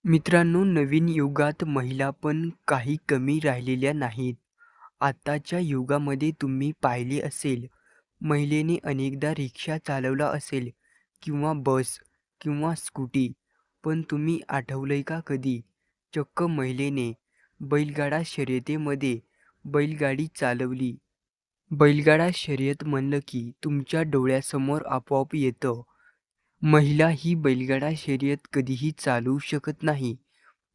मित्रांनो, नवीन युगात महिला पण काही कमी राहिलेल्या नाहीत. आताच्या युगामध्ये तुम्ही पाहिले असेल, महिलेने अनेकदा रिक्षा चालवला असेल किंवा बस किंवा स्कूटी. पण तुम्ही आठवलंय का कधी, चक्क महिलेने बैलगाडा शर्यतीमध्ये बैलगाडी चालवली? बैलगाडा शर्यत म्हणलं की तुमच्या डोळ्यासमोर आपोआप येतं, महिला ही बैलगाडा शर्यत कधीही चालवू शकत नाही.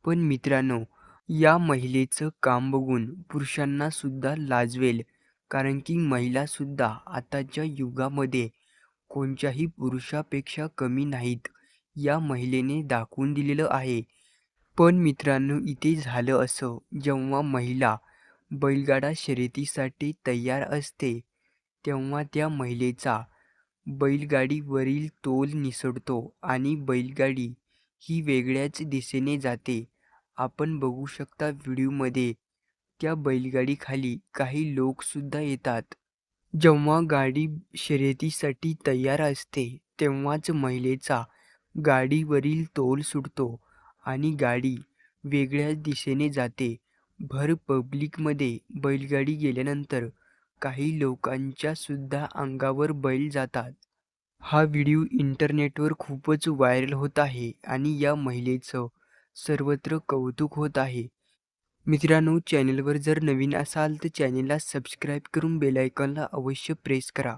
पण मित्रांनो, या महिलेचं काम बघून पुरुषांना सुद्धा लाजवेल, कारण की महिला सुद्धा आताच्या युगामध्ये कोणत्याही पुरुषापेक्षा कमी नाहीत. या महिलेने दाखवून दिलेलं आहे. पण मित्रांनो, इथे झालं असं, जेव्हा महिला बैलगाडा शर्यतीसाठी तयार असते, तेव्हा त्या महिलेचा बैलगाडीवरील तोल निसटतो आणि बैलगाडी ही वेगळ्याच दिशेने जाते. आपण बघू शकता व्हिडिओमध्ये, त्या बैलगाडीखाली काही लोकसुद्धा येतात. जेव्हा गाडी शर्यतीसाठी तयार असते, तेव्हाच महिलेचा गाडीवरील तोल सुटतो आणि गाडी वेगळ्याच दिशेने जाते. भर पब्लिकमध्ये बैलगाडी गेल्यानंतर काही लोकांच्या सुद्धा अंगावर बैल जातात. हा व्हिडिओ इंटरनेटवर खूपच व्हायरल होत आहे आणि या महिलेचं सर्वत्र कौतुक होत आहे. मित्रांनो, चॅनलवर जर नवीन असाल तर चॅनलला सबस्क्राईब करून बेल आयकॉनला अवश्य प्रेस करा.